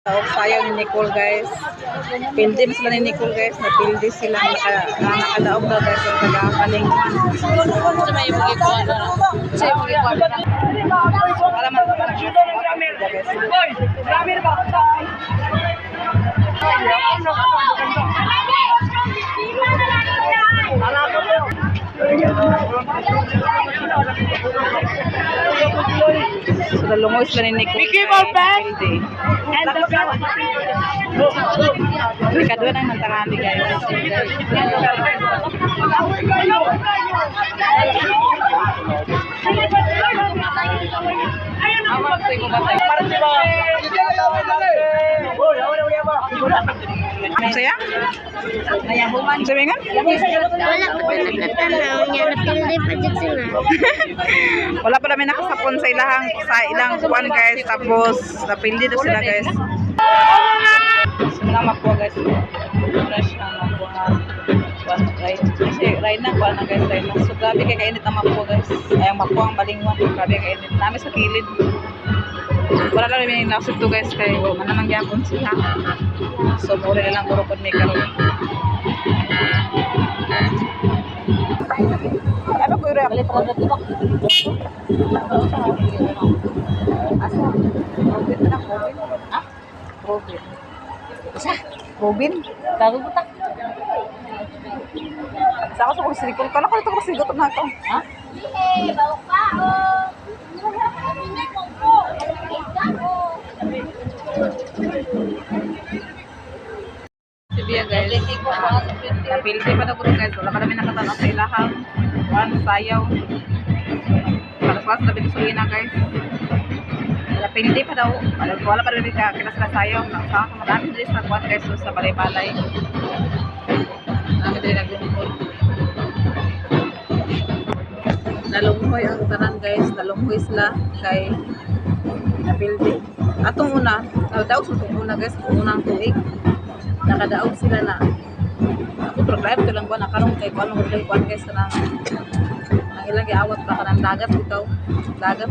Sayaw ni Nicole guys. Pildi sila ni Nicole guys. Napildi sila. Nakadaog daw guys. Ang taga-palingwan. Sa may magikuha na. Sa may magikuha na. Para man so lungoy sila ni Nicole. We keep our best. And the kadua nang nantarani guys. Saya? Nayahuman sa nga? Wala pa na nakatanaw niya. Napildi pa dyan sila. Wala pa namin nakasapon sa ilang kuwan guys. Tapos napildi daw sila guys. So mga makuha guys. Fresh na makuha. Kasi rain na kuha na guys. Rain na. So grabe kaya kainit ang makuha guys. Ay ang makuha ang balingwan. Grabe kainit. Namin sa kilid. Wala lang namin nasod to guys. Kaya manamang yapon sila. So mura na lang puro pod may karoon. Ano ko yung balik pa dito ba? Asa? Robin na Robin. Ah? Robin. Asa? Robin? Bago ko ta. Sa ako sa kursilikol. Kala ko ito kursilikol na ito. Ha? Bago pa Sibiya guys, napildi pa daw guys, wala pa namin nakatanaw sa ilahang kuhan, sayaw paras-paras na binusulina guys, napildi pa daw, wala pa namin kita sila sayaw, nakasama ka madami din sa kuhan guys, sa balay-balay namin din naglungkod nalungkoy ang tanan guys, nalungkoy sila kay napildi atong una, daw sa itong una guys, unang tuig nakadaog sila na ako programa ko lang ba nakarong kay kung anong ulit kuhan guys na ang ilang iawat pa ka ng dagat ikaw dagat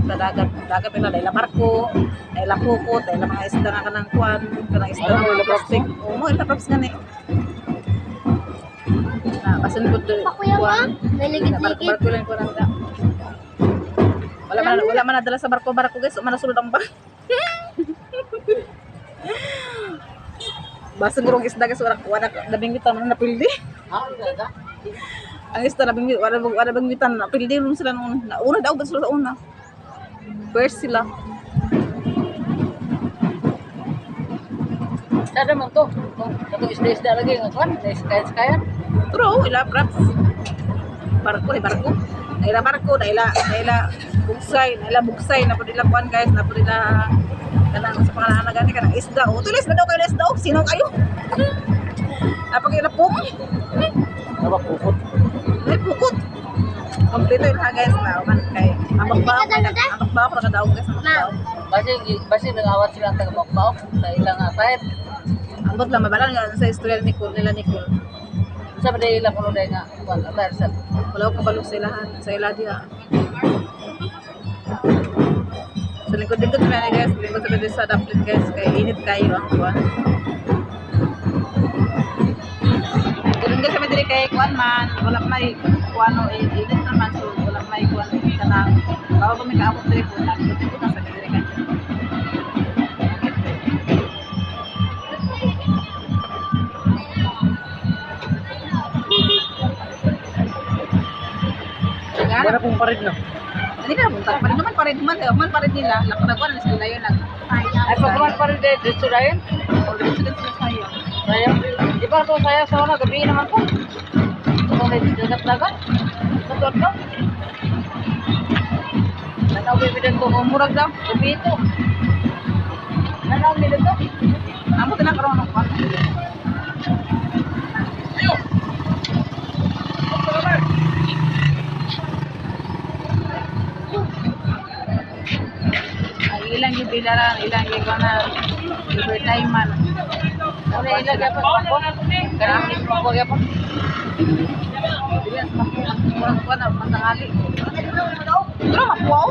nila dahil barko dahil kukot dahil mga isda nga ka ng kuhan ka ng isda mga plastic o mo itaprops nga na kasunod kuhan barko lang kuhan wala man nadala sa barko guys manasulod ang barko basta ngurong isda guys wala nabingwitan man napildi. Ang isda nabingwitan wala bingwitan napildi ron sila noon. Una daw sila sa una. First sila. Sada man to. Kato isda lagi ng kwan, kaya. True, ila props. Barko. Ila barko, ila bugsay na pud ila kwan guys, na pud ila kanang sa pangalan gani kanang isda o tulis na daw kayo isda o sino kayo apag ilapong Apa puput? ay pukot kompleto yun ha guys na man kay ambak ba ako nakadaog guys Basi nangawat sila ang taga-bakbaw sa ilang atayat. ambot lang mabalang nga sa istorya nila Nicole Sa mga ilang ulo dahil nga atayat sa wala ko kabalo sa ila diha so lingkod-lingkod sa mga guys lingkod sa daplit guys kay init kayo ang kuwan kung guys kami diri kay kuwan man wala may kuwan o init naman so wala may kuwan ka na bago kami kaabot diri po nagtutulog na sa diri kay Wala pong parid na. hindi na buntag parid naman parid nila nakadaguan na sila yun Ay pagkaman parid dito dahil? sila sayo Saya, di ba ito saya sa una gabi naman po? Ito may dagat-dagat? Ito ito? Nanaw bibidin ko murag daw gabi ito. Nanaw bibidin ko? amo tinakaroon ng kwan ilang yung bilaran, ilang yung kana overtime man. Ano ilang yapon? Karang hindi mo ko yapon? Bilas murang kuwan na matangali. Pero mapuaw.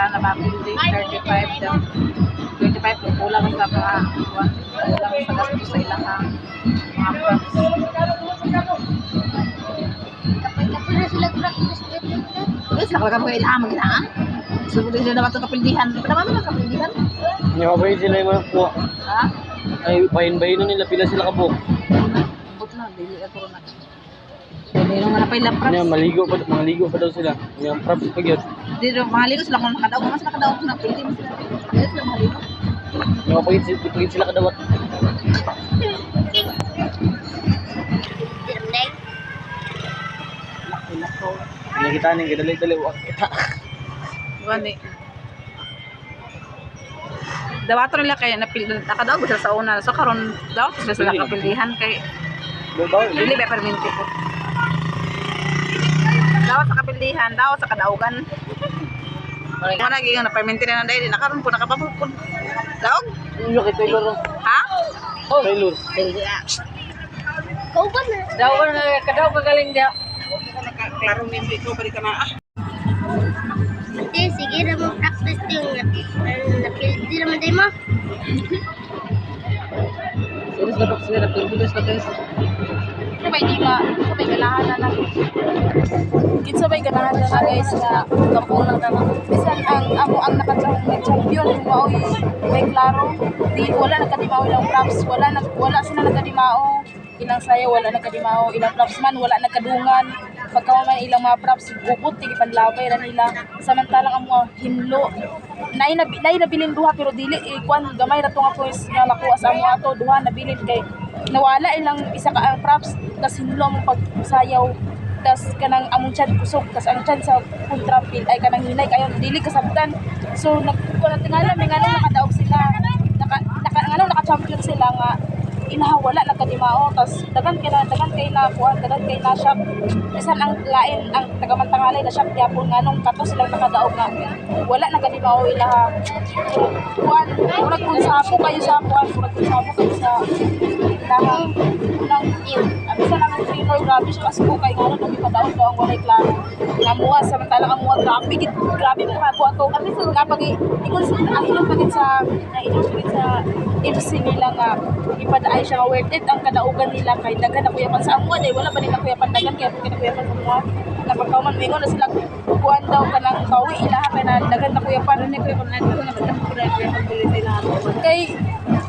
sana ma-building 35 daw. 35 kung kulang sa mga kulang sa gastos sa ilang mga props. Kapag na sila practice dito. Guys, nakalaga mo kayo ilahan mo gina. Susunod din sila naman itong kapildihan. Di pa naman ang kapildihan? Nyawabayin sila yung mga kuha. Ha? Ay, bayin-bayin na nila, pila sila kabuk. Bot na, dili ka corona. Dili nung nga pa ilang props. Maligo pa daw sila. Yung props pag yun. Di rin, mahaligo sila kung nakadaog. Mas nakadaog na pwede mo sila. Dili sila mahaligo. Nyawabayin sila kadawat. Dirneng. Lako. Hindi kita ning kadali-dali wag kita. Diba ni? Dawato nila kaya nakadaog sila sa una. So karon daw sila sa nakapildihan kay Babaw. dili ba perminti po. Daw sa kapildihan, daw sa kadaugan. Wala lagi nga na perminti na dai nakaron po nakapapupod. Daog? Iyo kay Taylor. Ha? Taylor. Dili. Kau ba na? Daw na kadaw magaling dia. Klaro member ko balik ka na. Ate, sige na mo practice yung napildi naman tayo mo. Serius dapat sila napildi sa guys. Sabay di ba, sabay ganahan na Git sabay ganahan na guys nga kampunan na lang. Bisan ang naka-champion yung maoy may klaro. Di wala nagkadimao ilang props, wala sila nagkadimao. Ilang sayo wala nagkadimao, ilang props man wala nagkadungan. Pagka man ilang mga props gubot tig panlabay ra nila. Samantalang ang mga hinlo nay nabilin duha pero dili kwan gamay ra to nga pues nga nakuha sa amo ato duha nabilin kay nawala ilang isa ka ang props tas hinlo mo pagsayaw tas kanang among chan kusog tas ang chan sa kontrapil ay kanang hinay kayo dili kasabtan so nagkuha tingala may ngano nakadaog sila naka-champion sila nga inahawala nagkadimao tas dagan kay na kuan dagan kay na shop bisan ang lain ang tagamantangalay na shop gyapon nganong kato silang nakadaog nga wala nagkadimao ilaha kuan murag kun sapo kayo sa kuan murag kun sapo kayo sa ilaha unang bisan ang trainer grabe siya kasi ko kay ngano nang ipadaog daw ang walay klaro namuha samantalang ang muha grabe mo ako ato nga pag ikon ang ilang pagit sa FC nila nga ipadaay siya nga worth it ang kadaugan nila kay daghan na kuyapan sa amuan wala ba nila kuyapan daghan kaya pag kuyapan sa amuan napagkauman mingon na sila kuan daw kanang bawi ilaha kay na daghan na kuyapan ni kuyapan na daghan na kuyapan kay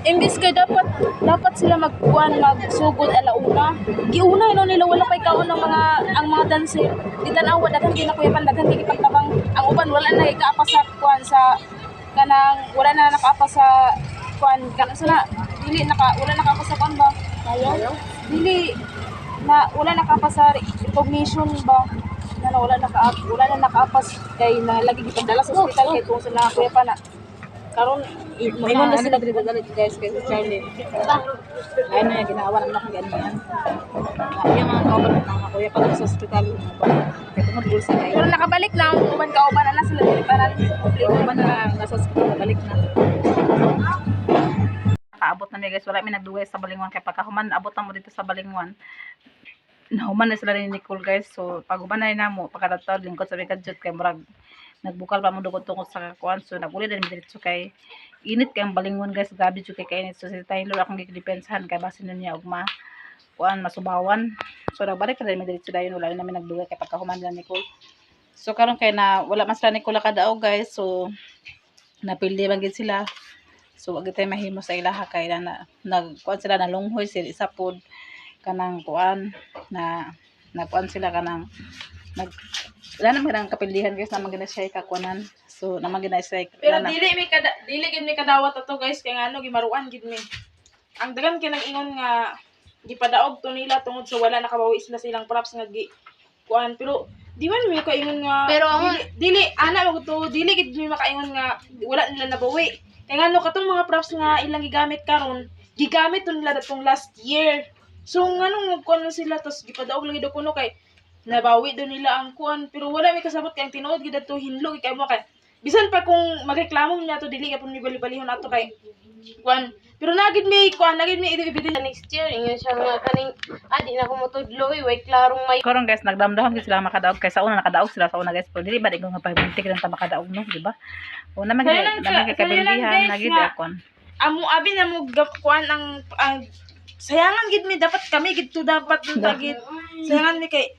imbis kay dapat sila magsugod alauna giuna ino nila wala pay kaon ng mga dancer di tan-aw daghan kay na kuyapan daghan kay ipagtabang ang uban wala na ikaapa sa kuan sa kanang wala na nakaapa sa kuan kana sana wala nakapasa kuan ba? Dili na wala nakapasa recognition ba? Wala na nakapas kay na lagi gipadala sa ospital kay kung sila kuya pa na karon ingon na sila dito galit guys kay Charlie. Ayun na ginawa naman akong ganyan. Yung mga kauban ng kuya pa sa ospital. Kay tungod bulsa kay. Pero nakabalik na ang uban kauban na sila dili para Uban na nasa ospital balik na. Kaabot na niya guys, wala may nagduway sa Balingwan kaya pagkahuman, abot na mo dito sa Balingwan nahuman na sila ni Nicole guys, so pag human na mo pagkatataw, lingkod sa Bikadjut kay murag nagbukal pa mo dugot tungkol sa kakuan, so naguli din diretso kay init kay ang Balingwan guys, gabi jud kay kainit, so si Taylor akong gidepensahan kay basin niya ugma kuan masubawan, so nagbalik na din diretso dayon, wala na namin nagduway kay pagkahuman nila Nicole, so karon kay na wala mas sila Nicole kadaog guys, so napildi man gid sila. So wag tay mahimo sa ilaha kay na nagkuan sila na lunghoy sila isa pod kanang kuan na nagkuan sila kanang wala naman ang kapildihan guys na magina siya kakuanan. So naman gina siya pero dili gid mi kadawat ato guys kay ngano gimaruan gid mi. Ang dagan kay nag-ingon nga gipadaog to nila tungod so wala nakabawi sila sa ilang props nga gi kuan pero di man mi kaingon nga Pero dili ana mo to dili gid mi makaingon nga wala nila nabawi. Kaya nga no, katong mga props nga ilang gigamit karon, gigamit to nila datong last year. So nga nung nagkuhan sila, tapos gipadaog lagi daw kuno kay nabawi daw nila ang kuhan. Pero wala may kasabot kay ang tinuod gid to hinlo kay mo kay. Bisan pa kung magreklamo niya to dili ka pud ni bali-balihon ato kay Kuan. Pero nagid may kuan, nagid may evidence. Next year, ingon siya nga kaning, di na ko motudlo way klarong may Karon guys, nagdamdam gid sila makadaog kay sa una nakadaog sila sa una guys. Pero dili ba di ko nga pabintik lang ta makadaog no, di ba? Una man Kaya lang gid sa- kaya lang, kabildihan guys, nagid nga- akon. Amo abi na mo kuan ang sayangan gid mi dapat kami gid to dapat gid. Sayangan mi kay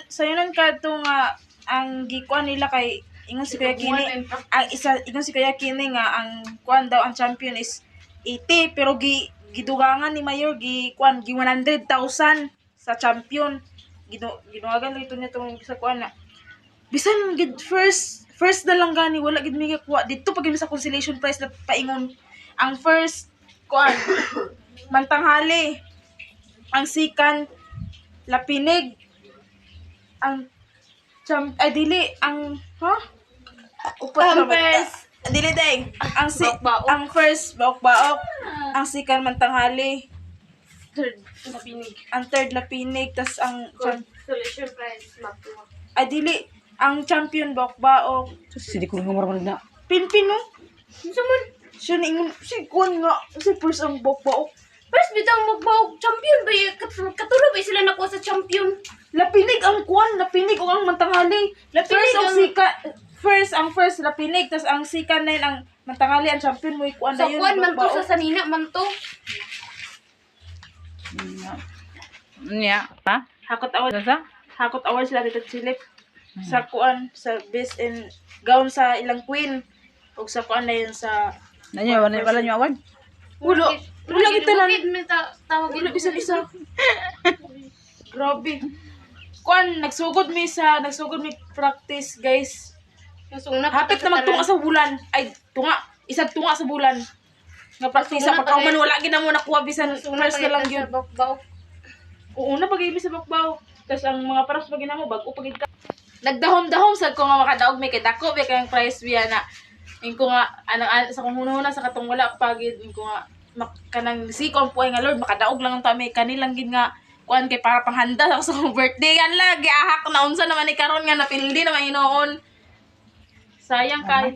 sayangan ka to nga ang gikuan nila kay ingon si Kuya Kini ang isa ingon si Kuya Kini nga ang kuan daw ang champion is 80 pero gidugangan ni Mayor gi 100,000 sa champion. Gidugangan dito niya tong sa kuan na bisan gid first na lang gani wala gid mi kuha dito pag sa consolation prize na paingon ang first kuan mantanghali ang second lapinig ang dili ang upat Ang ba first. dili deng Baok-baok. ang first baok-baok ang second mantanghali third napinig. ang third lapinig tas ang Solution prize mapuha. dili ang champion baok-baok Sidi ko nga marman na. pinpin no Sumun. siya ningon si kuan nga si first ang baok-baok First bitang magbaog champion ba katulo ba sila nakuha sa champion? lapinig ang kuan lapinig o ang mantanghali first ang first lapinig tas ang second na yun ang mantanghali ang champion mo ikuan Sa na yun kuan man to baok-baok. sa sanina man to. Nya, ha? Hakot award sila dito silip sa kuan sa best in gown sa ilang queen ug sa kuan na yun sa Nanyo wala nyo award. wala kita lang Tawag wala bisa grabe kuan nagsugod mi practice guys hapit na magtunga sa bulan ay isang tunga sa bulan nga practice sa pagkauman wala gid na mo nakuha bisan first na lang yun una pag sa bakbaw tas ang mga paras pag mo bag-o pagid ka nagdahom-dahom sad ko nga makadaog mi kay dako ba kayang prize biya na ko nga anang sa kung hunahuna sa katong wala pagid ko nga kanang sikon po nga Lord makadaog lang ang tami kanilang gid nga kuan kay para panghanda ako sa akong birthday kan la giahak na unsa naman ni karon nga napildi naman inoon sayang kay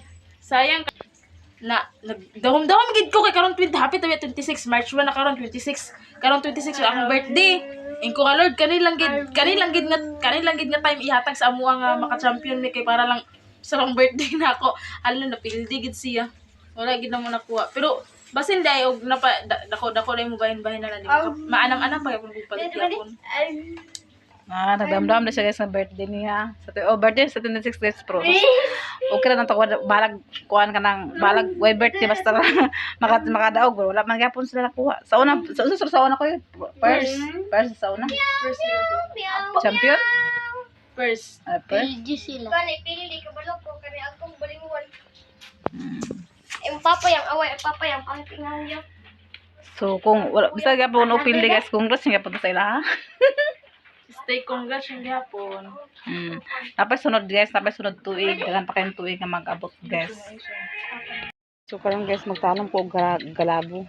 na nagdahom-dahom gid ko kay karon 20 happy tabi 26 March 1 na karon 26 wa akong birthday ko nga Lord kanilang gid nga time ihatag sa amo nga maka-champion ni kay para lang sa akong birthday na ako hala napildi gid siya wala gid na mo nakuha pero basin day og dako day mo bahin-bahin na di maanam-anam pa kung palit yapon Nagdamdam na siya guys ng birthday niya. Birthday sa 26 days pro. Okay na to balag kuan ka ng balag way birthday basta makadaog wala man gyapon sila nakuha. Sa una ko yun. First sa una. Champion? first First. Sila. Pili ka balok ko kani akong balingon. Yung papa yung away, papa yung pangtingan yo. So kung wala basta gyapon upil di guys congrats gyapon sa ila ha. stay congrats yung gyapon Tapos sunod guys, tuig, dagan pa kayong tuig na mag-abot guys. So karon guys, magtanong ko og galabo.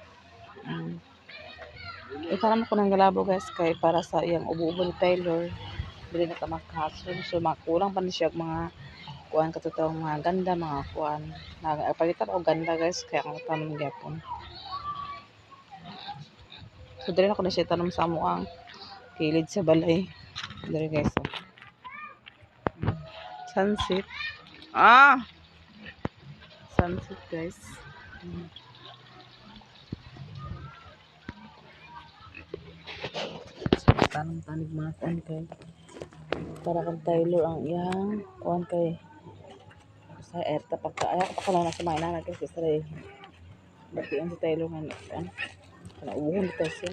Itanong ko ng galabo guys kay para sa iyang ubo-ubo ni Taylor. Dili na ta makahason. So makulang pa ni siya og mga kuan katutong mga ganda mga kuan. Nagpalitan og ganda guys kaya ang tanong gyapon. So dili na ko na siya tanong sa amo ang kilid sa balay. Dali guys. Sunset. Sunset guys. Tanong-tanig mga kuan kay para kang Taylor ang iyang kuan kay sa erta ayak pa kala na sa mga na guys sa ray. Bakit ang si Taylor nga kuan? Kana uwon dito siya.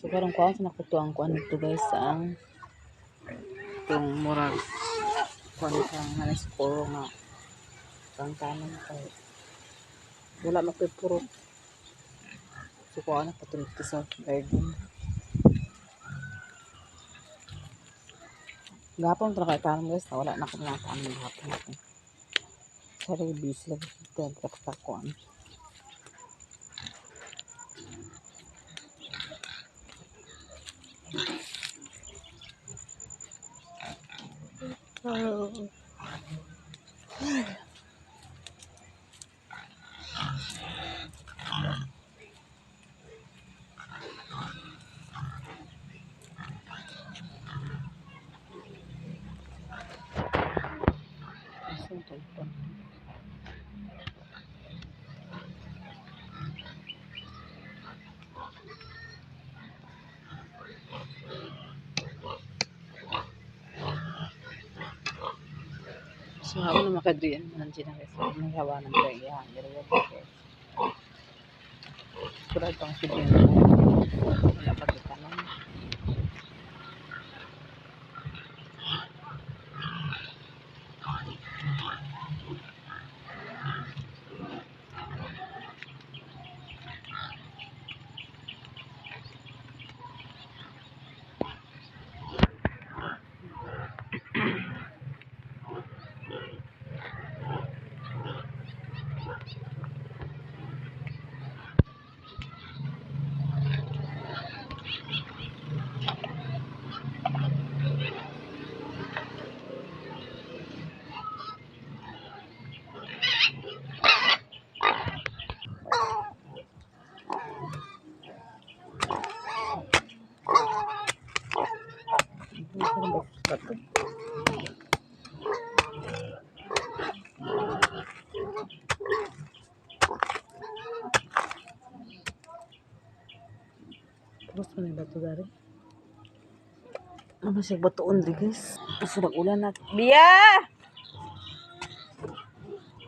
So karong kuan sa nakutuang kuan dito guys ang itong murag kuan kang halos puro nga pangkanan kay wala mapipuro. So kuan na patulog sa garden. Gapon tra kay kanan guys, wala na ko mga kanan gapon. Sorry busy lang dito kuan. Oh. So ako na makadriyan man sila guys. May hawa ng kaya. Kurang pang sidin. Wala pa kita lang. Terus mana batu dari? Ano siya batuon di guys? Kasi nag-ulan na. Bia!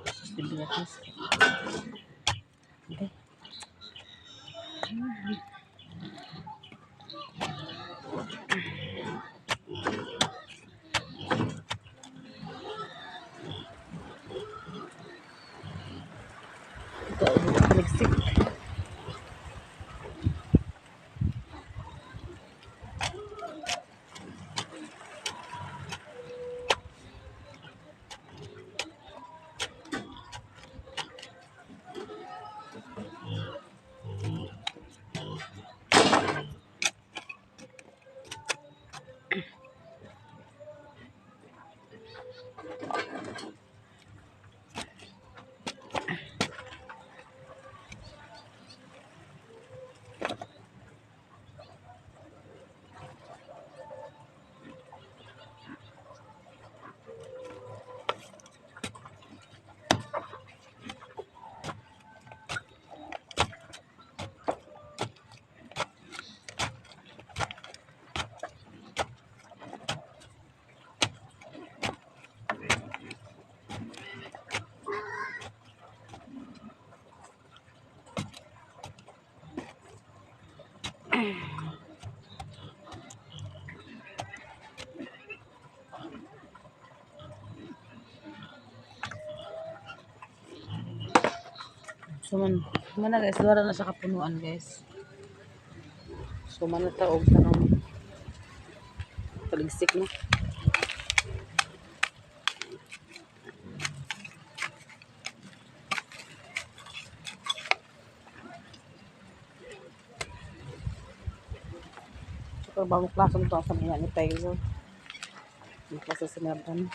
Si Bia guys. Okay. Ito, nagsik. So man na guys, wala na sa kapunuan guys. So man na taog tanong paligsik na. So bagong klaseng to sa mga ni Taylor. Yung klase sinaban.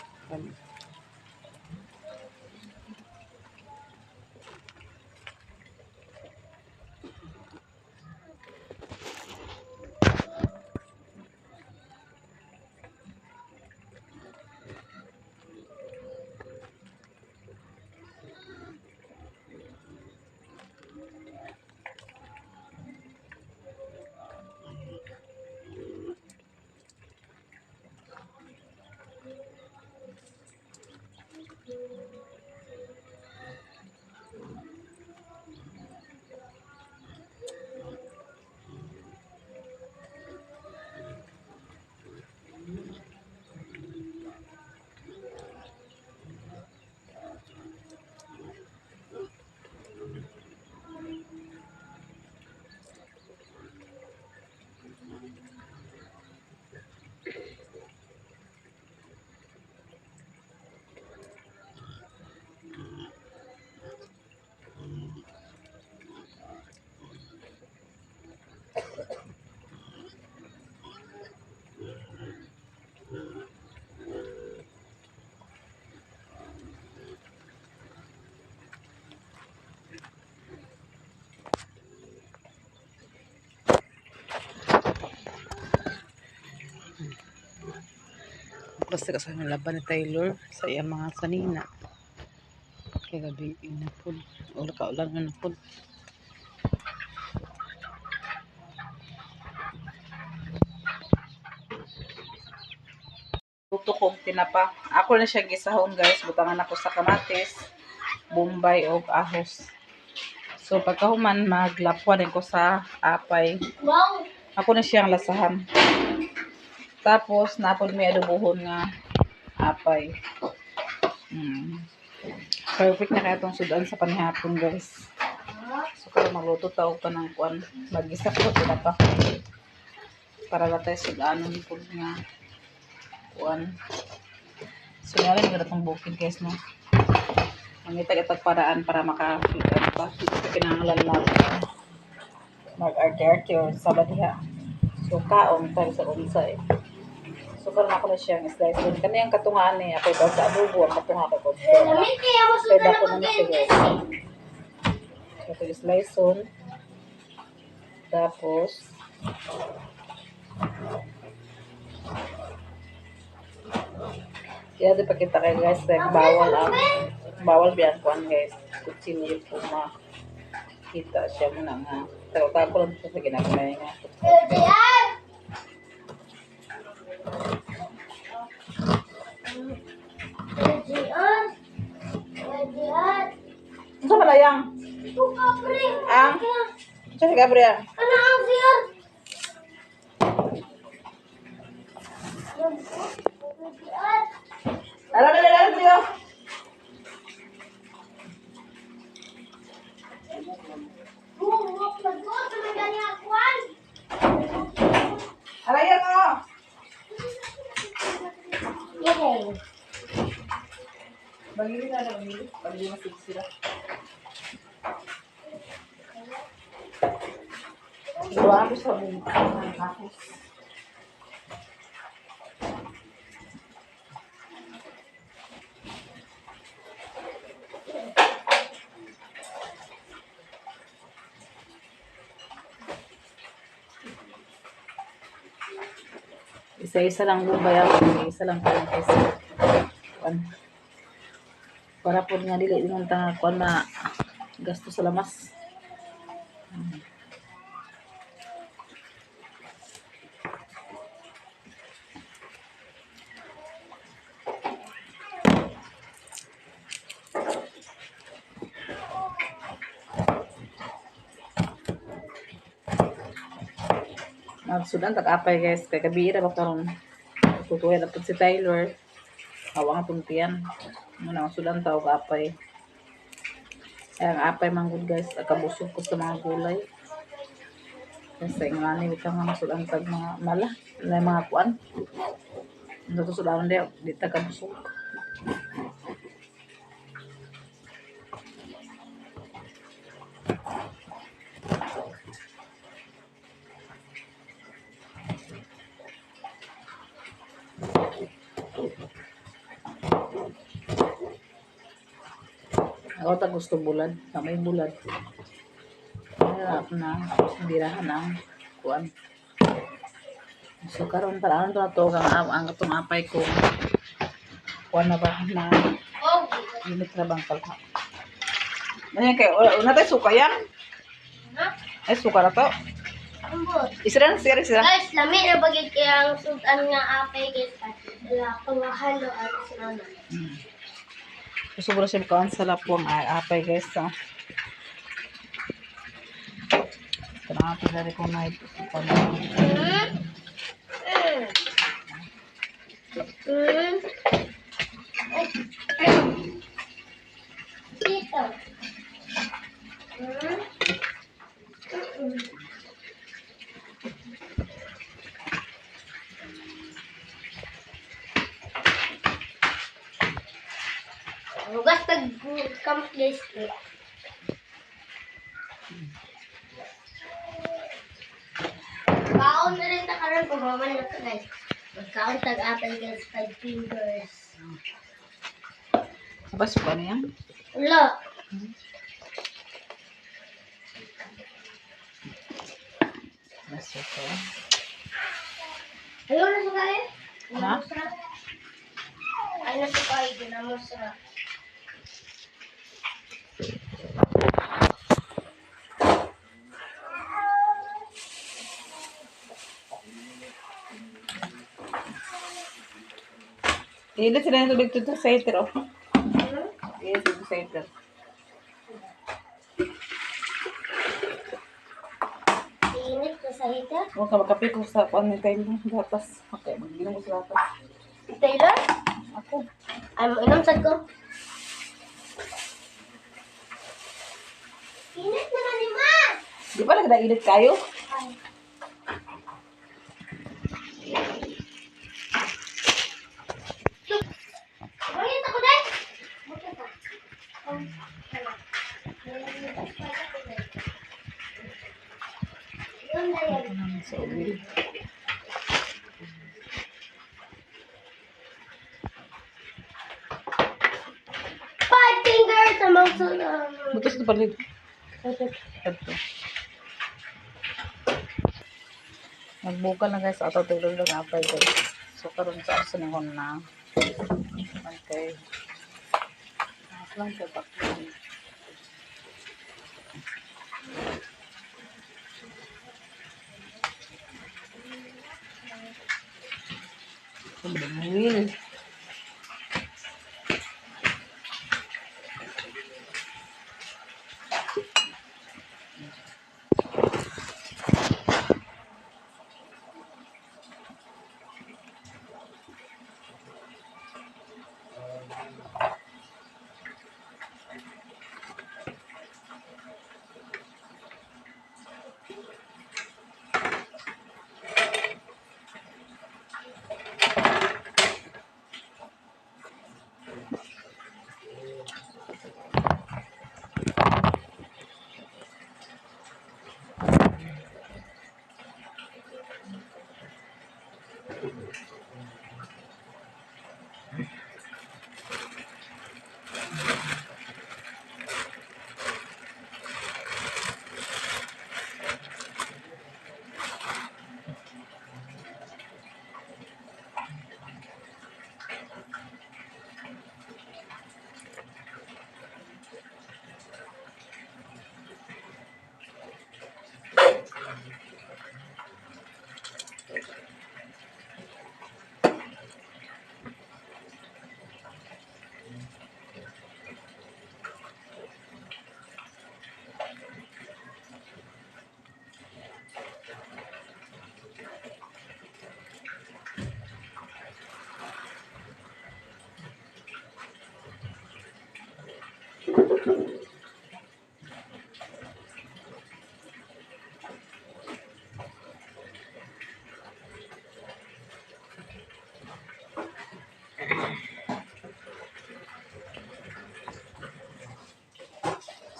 Basta kasama laban ni Taylor sa iyang mga sanina. Kaya gabi na po. Wala ka ulan na po. Luto kong tinapa. Ako na siya gisahon guys. Butangan ako sa kamatis, bombay o ahos. So pagkahuman maglapuan ko sa apay. Wow! Ako na siyang lasahan. Tapos napod may adobohon nga apay. Perfect na kaya itong sudan sa panihapon guys. So kaya magluto tao pa ng kuan. Mag-isa ko tinapa. Para latay sudanon po nga kuan. So nga rin itong bukid guys no. Mangitag-itag paraan para pinangalan natin. Mag-arte-arte o sabadiha. So kaon tayo sa unsay. So karon ako na siyang slice din. Kaniyang katungaan ni ako daw sa adobo ang katunga ko. Lamig kaya mo sa Kaya ako na siya guys. So ito yung slice on. Tapos kaya di pakita kayo guys, like bawal biyan kuan guys. Kutsilyo po makita siya muna nga. Tago-tago lang ito sa ginagmay nga. Ano sa malayang? Ang? Siya si Gabriel. Alam niyo. Alayan mo. Bagili na lang. Bagili na sila. Iwa ako sa buong kapos. Isa-isa lang bumbay ako. Isa-isa lang parang kasi. Para po nga dili yung kuan na gasto sa lamas. Magsudan tag-apay guys. Kaya kabira ba karon tutuhin na po si Tyler. Hawang puntian. Muna magsudan tao ka-apay. Ang apay manggod guys. Akabusog ko sa mga gulay. Kasi nga ni ka nga masudan tag mga mala. Na mga kuan. Ito sudan din. Di tagabusog. Ako ta gusto bulad, na may bulad. Hirap na, birahan ang kuan. So karon paraan to na to ang atong apay ko. Kuan na ba na unit na bang kalha. Nanyan kay una tayo suka yan. Ay suka na to. Isra sira. Guys, lami na bagay kaya ang sudan nga apay guys. Wala pangahalo at sinana. Sobra siya kaon sa lapong apay guys. Kanang pinari ko na ito. Dito. Hugas tag-kamot guys. Kaon na rin na karon kung maman na ito guys. Magkaon tag-apay guys, 5 fingers. Apa suka niya? Wala. Masuka. Ayaw na suka eh. Ha? Ay, nasa kayo, ginamos na. Ilit sila ng tubig dito sa heater, oh. Ilit dito sa heater. Init ko sa heater. Huwag ka magkape ko sa kuan ni Taylor. Gatas. Okay, mag-inom ko sa gatas. Taylor? Ako. Ay, inom sad ko. Init naman ni Ma! Di ba nagda-ilit kayo? Ay. Bakit ako dahil? Bakit ako? Yun na yan. Sa uwi. Five fingers among Butos na palit. Ito. Magbuka na guys. Ato tulog lang apay guys. So karon sa asunihon na. Okay. Lang sa bakit. Will.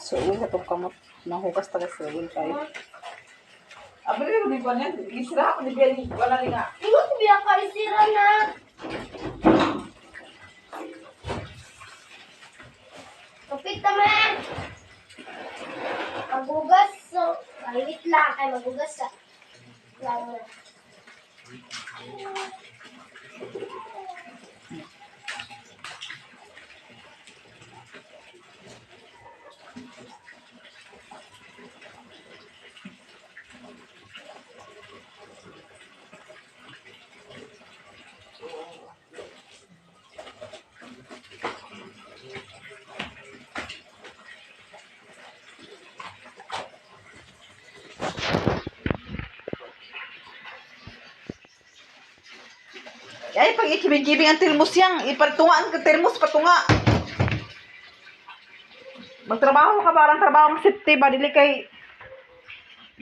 So, uwi ka itong kamot. Nahugas talaga sa uwi tayo. Abali ko din ko niyan. Isira ako ni Bian. Wala rin nga. Ingot biya ka isira na. Kapit naman. Magugas. So, wait lang. Ay, magugas ka. Lang na. Ay, pag ikibing-kibing ang termos yang, ipatungaan ka termos, patunga. Magtrabaho ka, parang trabaho ng safety ba, dili kay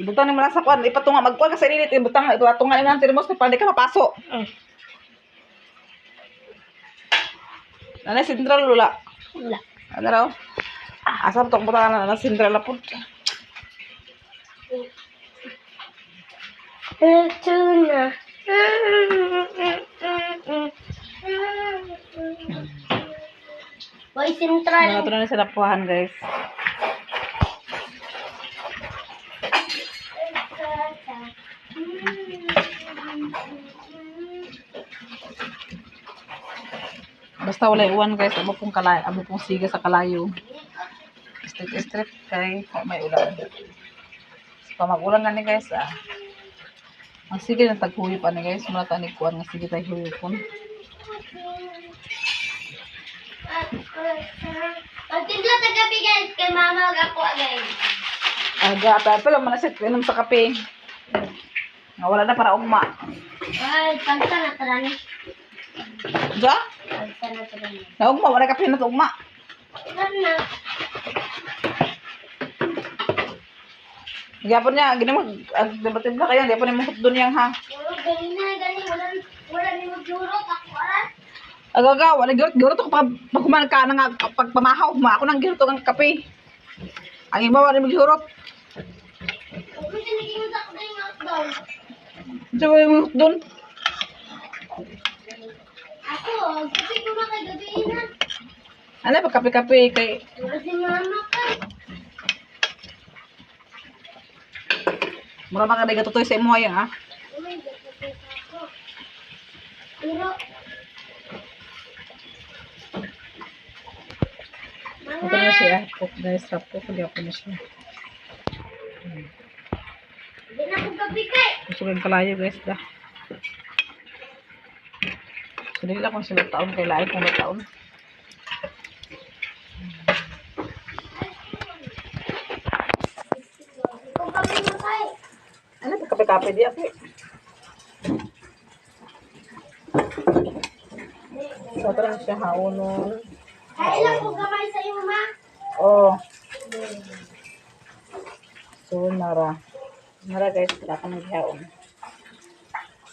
ibutang mo lang sa kwan, ipatunga, magkuhan ka sa init, ipatunga mo ng termos, para di ka mapaso. Nanay, sentral lula. Wala. Ano raw? Asam tong butangan na sentral na po. Ito na. Boy Central. Mga ito na sa lapuhan, guys. Basta wala iwan guys, amo pong kalayo, amo pong siga sa kalayo. Straight kay may ulan. So, mag-ulan nga ni guys, ang sige na taghuyo pa ni guys, mula ta ni kuan nga sige tayo huyupon. Magtindla ta gabi guys kay mama ug ako guys. Aga, pero man sa inom sa kape. Nga wala na para ugma. Ay, pagta na tarani. Ja? Pagta na tarani. Na ugma wala kape na to ugma. Kana. Gyapon niya, gini mo debatin na kayo, gyapon mo doon yang ha. Gani wala ni mo juro ako ara. Agaga, wala gurot ako pag kumain ka na nga pagpamahaw mo. Ako nang gurot ang kape. Ang iba wala mo gurot. Ako din naging sa ko ng lockdown. So, yung doon. Ako, kasi ko na kay gabi na. Ano pag kape-kape kay Wala si mama ka. mura mga kay gatutoy sa imo hayang ha. Oh my God, kasi ako. Pero, Ito na siya. Pok guys, tapos kaya ako na siya. hindi na ko gabi kay. Gusto kong kalayo guys da. So, dili lang kung sila taon kay lahat kung taon. Kung gabi na kay. Ano pag kape-kape di ako. So, ito lang siya haunon. Kaya lang ko gamay sa iyo, ma. Oh. So, nara. Nara guys, wala ka naghaon.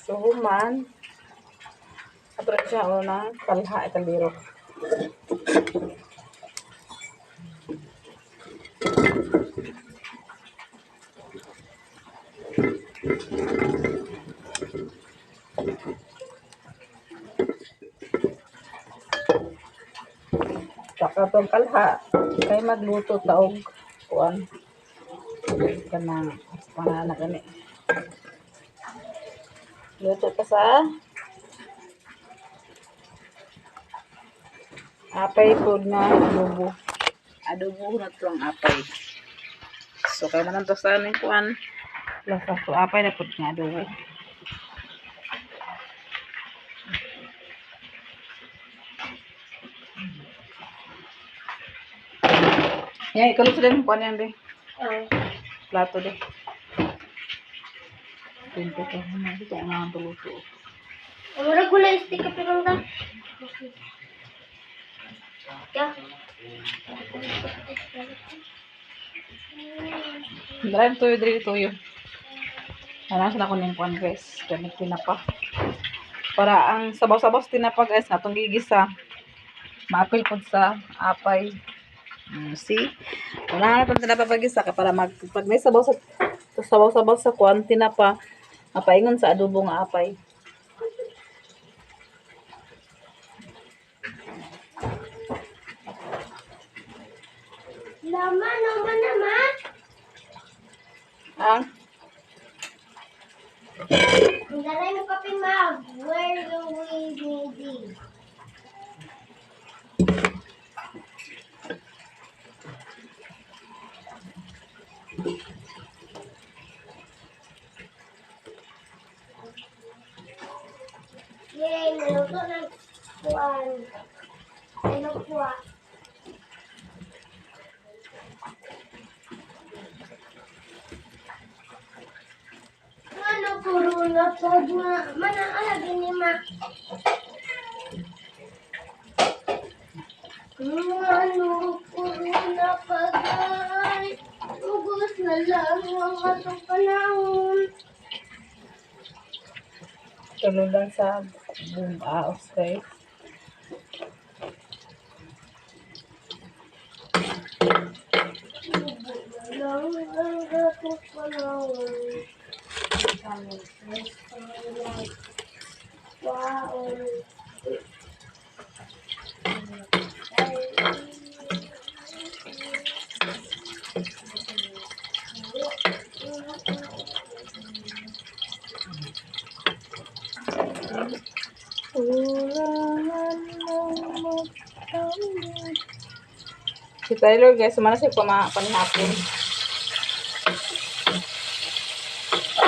So, human. Ito rin siya ng kalha at kalbiro. Saka itong kalha, kaya magluto taog kuan. Kanang pangalan gani. Luto pa sa apay food na adobo. Adobo na to ang apay. So kaya naman to sa ning kuan. Lasa so apay na food nga adobo. Yan, ikaw sa din kuan yan be. Plato de. Pinto ka na dito ang luto. Amara gulay stick ka pero na. Ya. Drive tuyo diri tuyo. Ana sa ko ning kuan guys, gamit tinapa. Para ang sabaw-sabaw sa tinapa guys, natong gigisa. Maapil pod sa apay. See? Wala na itong tinapapagisa ka para pag may sabaw-sabaw sa kuwan, tinapa, mapaingon sa adobo nga apay. Naman. Ang? Dalay mo kape, ma. Where do we need? Yay, naluto ng kuwan. Ano kuwa? Ano puro na pag mana alagin ni ma. Ano puro na pagay. Ugos na lang ang atong panahon. Tulog lang sa boom aos guys. Lang ang atong panahon. Wow. Si Tyler guys, sumana siya panihapon.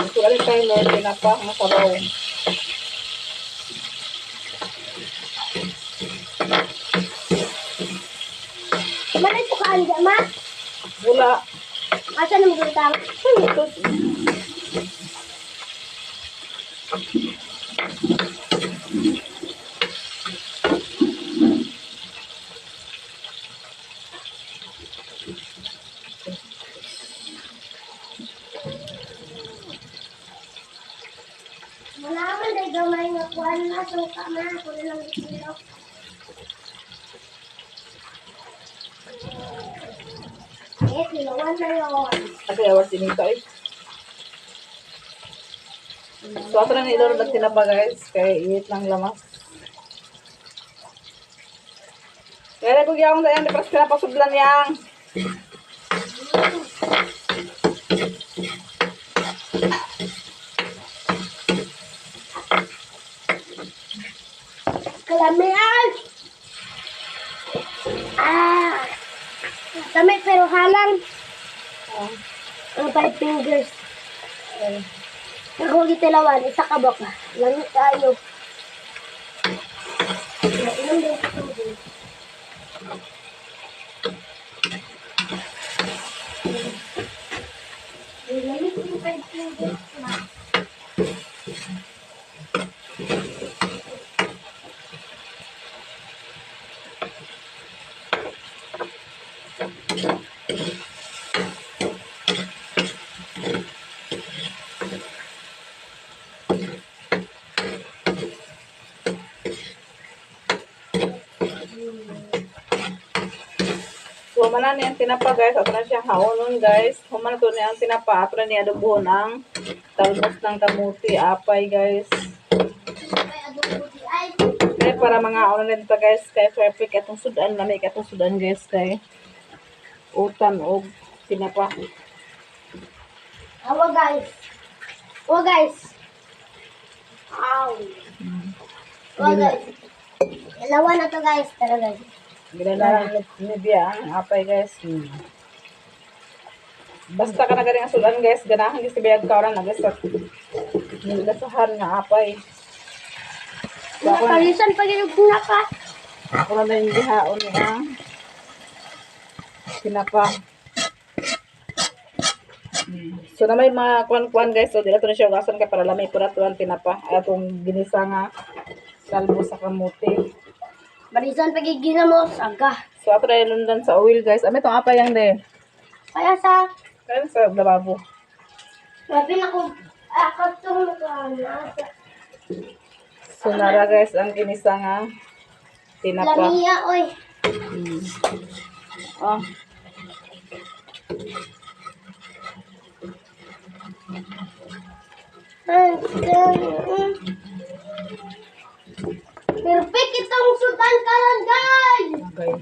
Ito ulit Tyler, tinapa, masabaw. Mana ito ka anda, ma? Wala. Asa na magulutang? Ito. Malaman dahil gamay nga kuhan na suka ma. Ako na lang dito. Kilawan na yun. Kasi awas sinita eh. So, ato na ni Lord nagtinapa guys. Kaya iit lang lamas. Kaya na kugyawang dayan. Di pas pinapasublan yang. Kalamian! Ah! Dami pero halang. Ang 5 fingers. Ako gitilawan, isa ka baka. Langit tayo. Inom din sa tubig. Langit yung 5 fingers na. So, humana niya ang tinapa guys. Ato na siyang haonon guys. Humana to niya ang tinapa. Ato na niya adobohon ang talbos ng kamuti. Apay guys. May adobo di ay. Kaya para mga ano rin ito guys. Kaya perfect atong sudan. Lamig atong sudan guys. Kaya utan o tinapa. Awa guys. Awa guys. Ow. Awa guys. Ilawan na to guys. Tara guys. Ginanaran ni Bia ang apay guys. Basta ka na galing ang sudan guys. Ganahan guys si Bia kauran na guys. Nilasahan nga apay. So, ako na, Nakalisan pag yung pinaka. ako na yung gihaon niya. Tinapa. So na may mga kuan-kuan guys. So dila to na siya ugasan ka para lamay pura tuan tinapa. Ay atong ginisa nga salbo sa kamuti. Barisan pag mo saga. So ato na lundan sa oil guys. Ame tong apay yang de. Kaya sa Kaya sa lababo. sabi na ko akatong nasa. So nara guys ang ginisa nga tinapa. Lamia oy. Oh. Perfect itong sudan karon guys. Okay.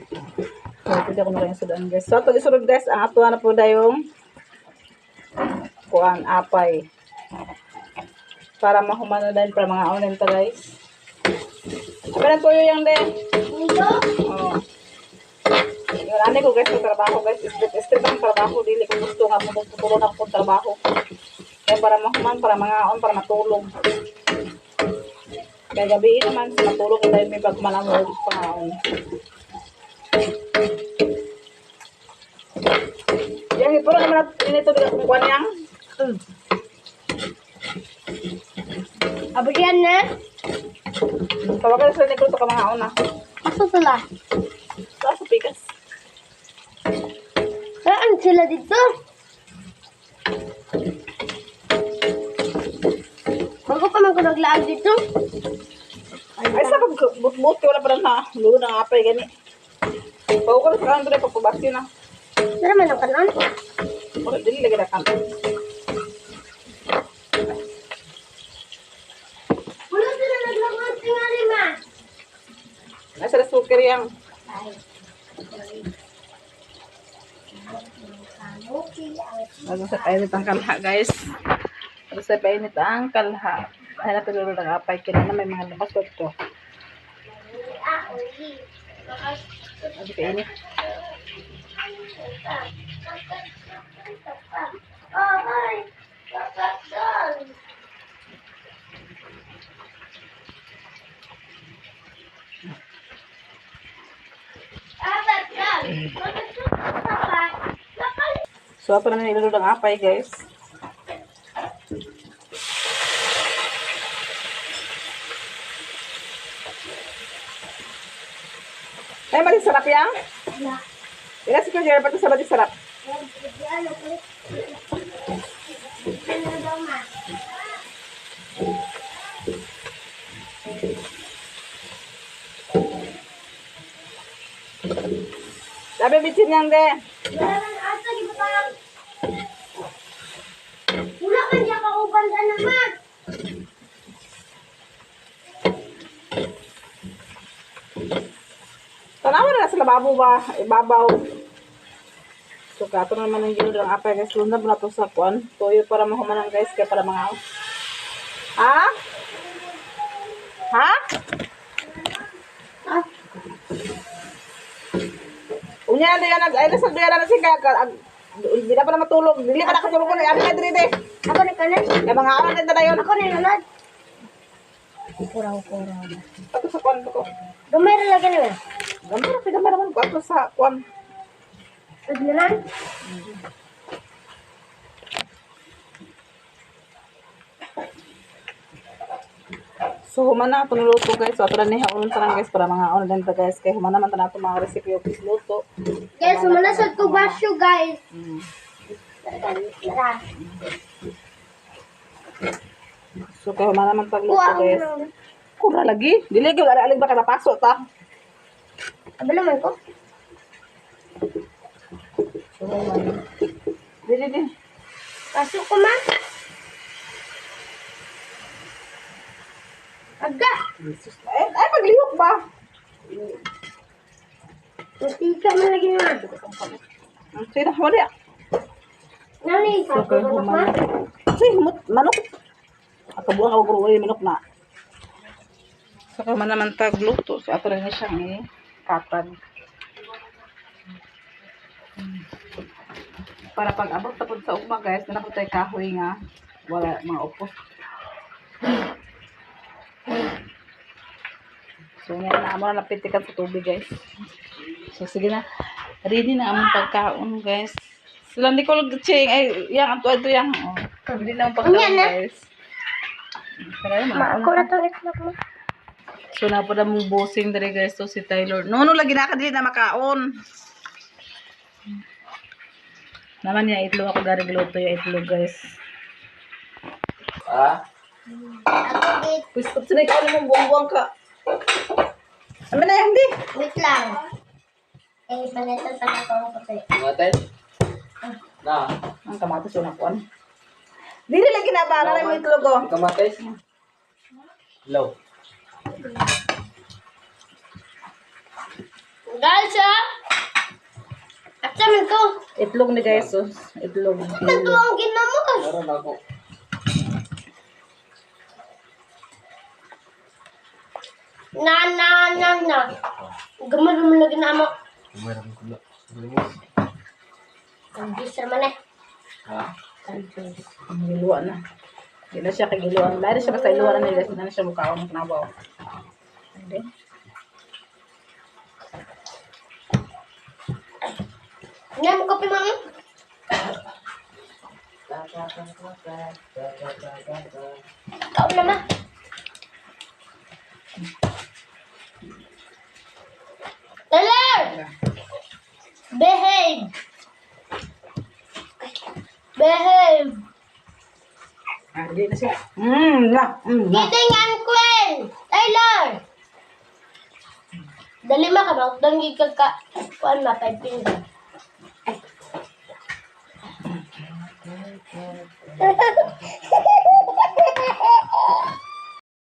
So pwede ako na rin sudan guys. So ito isunod guys. Ang ato na po dayong kuan apay. Para mahumano din para mga aunin to guys. Apa na tuyo yang din. Dito. Oh. Yung ane ko guys sa trabaho guys. Strip ang trabaho. Dili ko gusto nga magtuturo na akong trabaho. Kaya para mahuman, para mga aon, para matulog. Kaya gabi naman sa matulog. Dahil may bagmalamod pangaon. Yang ipuro naman natin ito dito kung kuwan yang. Abigyan na. Tawagan sila nito sa kamangaon na. Asa sila? Sa pikas. Saan sila dito? Bago pa man ko naglaan dito. Ay sa pag-but-but ko wala pa rin na. Lulo ng apay gani. Bago ko sa kanto na pagpabakti na. Tara man ang kanan. Wala dili lagi na kanto. Wala sila naglaman tingali ma. Nasa na suker yang. Bago sa painit ang kalha guys. Bago sa painit ang kalha. Ay na pilulo ng apay. Kaya na may mga labas ko ito. Hindi kainit. Ay! Kakasal! Kakasal! So, apa na nilulod ang apay, guys? Ay, mali sarap yan? Ila si Kuya pati sa mali sarap. Sabi bitsin yang de. Wala ka diya kauban ka naman. Tanawa na sa lababo ba? Ibabaw. So, kato naman ang ginod ang apay, guys. Lundab na to sa kuan. Toyo para mahumanan, guys. Kaya para mga... Ha? Ha? Unya na yan. Ay, nasa doya na si Kaka. Hindi na pa na matulog. Dili ka nakatulog ko na. Ano ka dito? Ako ni kanan. Kaya mga aral din na yun. Ako ni nanad. Kurang-kurang. Ato sa kuan ko. Gamay ra lagi naman. Gambar naman ko. Ato sa kuan. Paglalan. So, humana ito niluto, guys. So, ato na niya unon tarang, guys. Para mga unon din ta, guys. Kaya humana man ta na ito mga recipe o luto. Guys, sumanasad ko basyo, guys. Tara. So, kaya humana man tag luto, guys. Kura lagi. Dili gyud alig ba ka napasok ta. Abala man ko. So, humana. Di. Pasok ko man. Aga. Ay, paglihok ba? Masika man lagi naman. Sige, wala. Nani, So, sabi kaya ko na humana. Sige, manok. Akabuang ako guro manok na. So, kaya humana man tag luto. So, ato rin niya siyang ikatag. Para pag abot tapos sa ugma, guys, na po tayo kahoy nga. Wala, mga upos. So, yan na amo na napitikan sa tubig, guys. So, sige na. Ready na among pagkaon, guys. Sila hindi ko ching. Ay, yang, ito yang. Oh. Ready na among pagkaon, Yan na. guys. Tara, Ma, ako na itong itlog mo. So, na po na mong bossing dali, guys. So, si Taylor. No, lagi na ka dili na makaon. Naman niya, itlog ako dari giluto yung itlog, guys. Ako, wait. Pwis, pag sinay ka mong buwang-buwang ka. Ano na yan, di? Wait lang. Eh, panitan pa na ako kasi. Ngaten? Na, Ang kamatis yung nakuan. Dili lang kinabara na yung itlog, oh. kamatis? Low. Guys, ah! At sabi ko, Itlog ni guys, oh. Itlog. ito ang ginamos. Meron ako. Na. Gamay mo lagi na mo. Meron ko na. Ang bisa man eh. Ha? Giluan na. Hindi na siya kagiluan. Lari siya basta iluan na guys. Hindi na siya mukhaon ng kinabaw. Hindi. Hindi mo kape mga. Ikaw naman. Taylor! Behave! Behave! Ah, hindi na siya. Na. Kiting and Queen! Taylor! Dali makamang dangi ka. Kuan na, 5 finger.